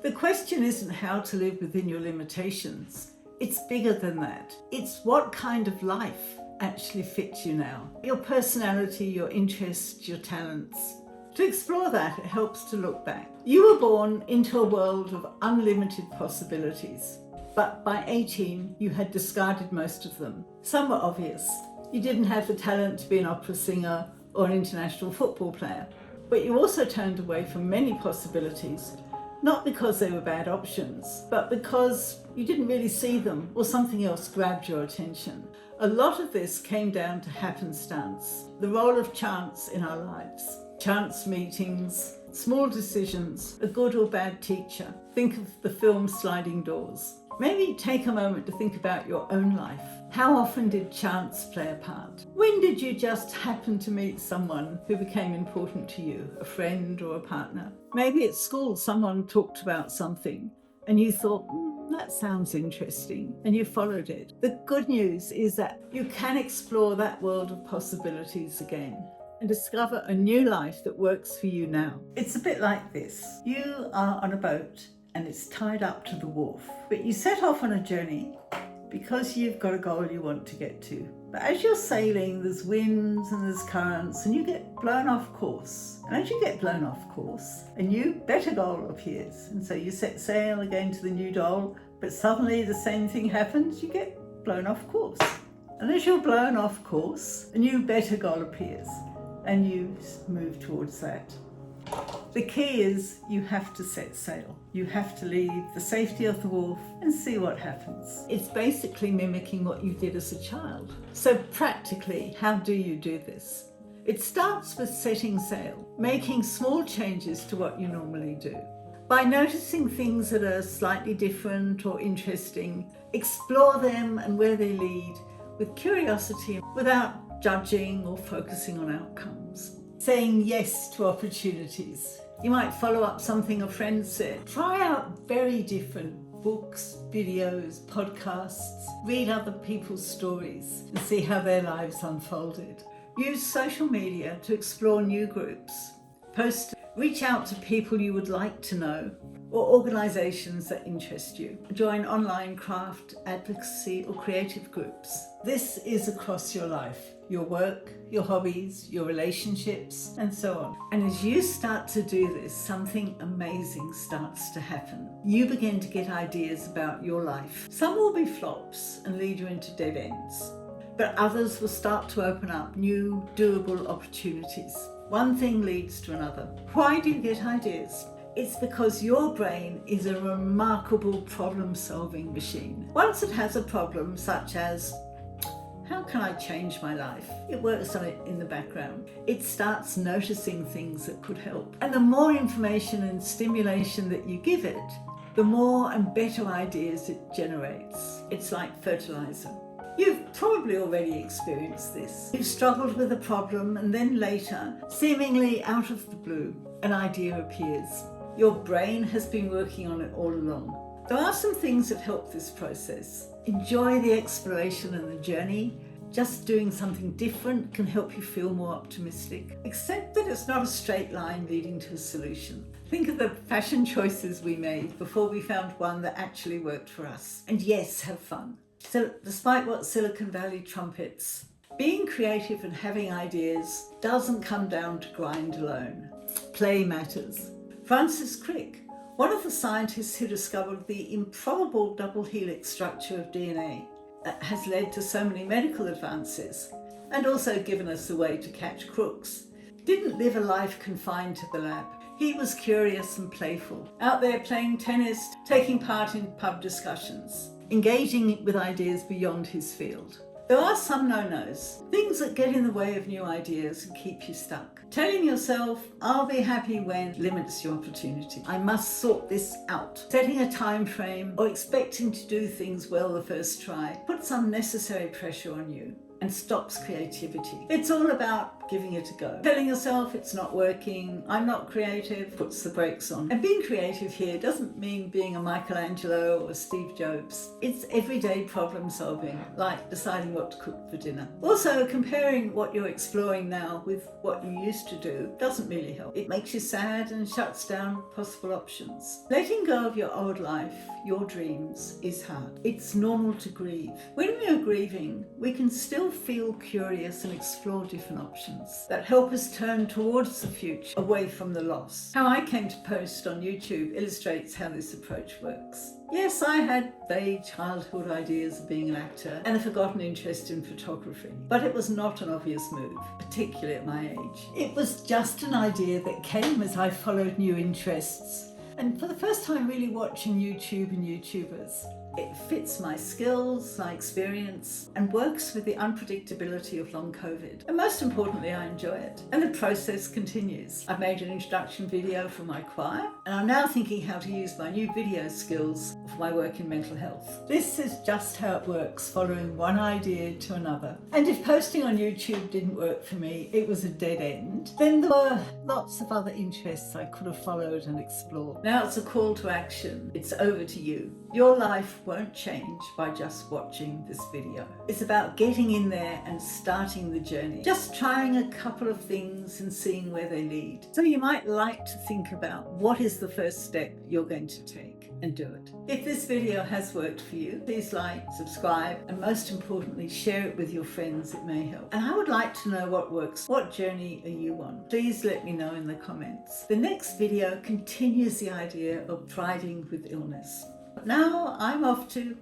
The question isn't how to live within your limitations. It's bigger than that. It's what kind of life actually fits you now. Your personality, your interests, your talents. To explore that, it helps to look back. You were born into a world of unlimited possibilities, but by 18, you had discarded most of them. Some were obvious. You didn't have the talent to be an opera singer or an international football player, but you also turned away from many possibilities, not because they were bad options, but because you didn't really see them or something else grabbed your attention. A lot of this came down to happenstance, the role of chance in our lives. Chance meetings, small decisions, a good or bad teacher. Think of the film Sliding Doors. Maybe take a moment to think about your own life. How often did chance play a part? When did you just happen to meet someone who became important to you, a friend or a partner? Maybe at school someone talked about something and you thought, that sounds interesting, and you followed it. The good news is that you can explore that world of possibilities again and discover a new life that works for you now. It's a bit like this. You are on a boat and it's tied up to the wharf, but you set off on a journey because you've got a goal you want to get to. But as you're sailing, there's winds and there's currents and you get blown off course. And as you get blown off course, a new, better goal appears. And so you set sail again to the new goal, but suddenly the same thing happens, you get blown off course. And as you're blown off course, a new, better goal appears and you move towards that. The key is you have to set sail. You have to leave the safety of the wharf and see what happens. It's basically mimicking what you did as a child. So practically, how do you do this? It starts with setting sail, making small changes to what you normally do. By noticing things that are slightly different or interesting, explore them and where they lead with curiosity without judging or focusing on outcomes. Saying yes to opportunities. You might follow up something a friend said. Try out very different books, videos, podcasts. Read other people's stories and see how their lives unfolded. Use social media to explore new groups. Reach out to people you would like to know or organisations that interest you. Join online craft, advocacy or creative groups. This is across your life, your work, your hobbies, your relationships, and so on. And as you start to do this, something amazing starts to happen. You begin to get ideas about your life. Some will be flops and lead you into dead ends, but others will start to open up new, doable opportunities. One thing leads to another. Why do you get ideas? It's because your brain is a remarkable problem-solving machine. Once it has a problem such as, how can I change my life? It works on it in the background. It starts noticing things that could help. And the more information and stimulation that you give it, the more and better ideas it generates. It's like fertilizer. You've probably already experienced this. You've struggled with a problem and then later, seemingly out of the blue, an idea appears. Your brain has been working on it all along. There are some things that help this process. Enjoy the exploration and the journey. Just doing something different can help you feel more optimistic. Accept that it's not a straight line leading to a solution. Think of the fashion choices we made before we found one that actually worked for us. And yes, have fun. So despite what Silicon Valley trumpets, being creative and having ideas doesn't come down to grind alone. Play matters. Francis Crick, one of the scientists who discovered the improbable double helix structure of DNA that has led to so many medical advances and also given us a way to catch crooks, didn't live a life confined to the lab. He was curious and playful, out there playing tennis, taking part in pub discussions, engaging with ideas beyond his field. There are some no-nos, things that get in the way of new ideas and keep you stuck. Telling yourself, I'll be happy when, limits your opportunity. I must sort this out. Setting a time frame or expecting to do things well the first try puts unnecessary pressure on you and stops creativity. It's all about giving it a go. Telling yourself it's not working, I'm not creative, puts the brakes on. And being creative here doesn't mean being a Michelangelo or Steve Jobs. It's everyday problem solving, like deciding what to cook for dinner. Also, comparing what you're exploring now with what you used to do doesn't really help. It makes you sad and shuts down possible options. Letting go of your old life, your dreams, is hard. It's normal to grieve. When we are grieving, we can still feel curious and explore different options that help us turn towards the future, away from the loss. How I came to post on YouTube illustrates how this approach works. Yes, I had vague childhood ideas of being an actor and a forgotten interest in photography, but it was not an obvious move, particularly at my age. It was just an idea that came as I followed new interests, and for the first time really watching YouTube and YouTubers. It fits my skills, my experience, and works with the unpredictability of long COVID. And most importantly, I enjoy it. And the process continues. I've made an introduction video for my choir, and I'm now thinking how to use my new video skills for my work in mental health. This is just how it works, following one idea to another. And if posting on YouTube didn't work for me, it was a dead end, then there were lots of other interests I could have followed and explored. Now it's a call to action. It's over to you. Your life won't change by just watching this video. It's about getting in there and starting the journey. Just trying a couple of things and seeing where they lead. So you might like to think about what is the first step you're going to take and do it. If this video has worked for you, please like, subscribe, and most importantly, share it with your friends. It may help. And I would like to know what works. What journey are you on? Please let me know in the comments. The next video continues the idea of thriving with illness. Now I'm off to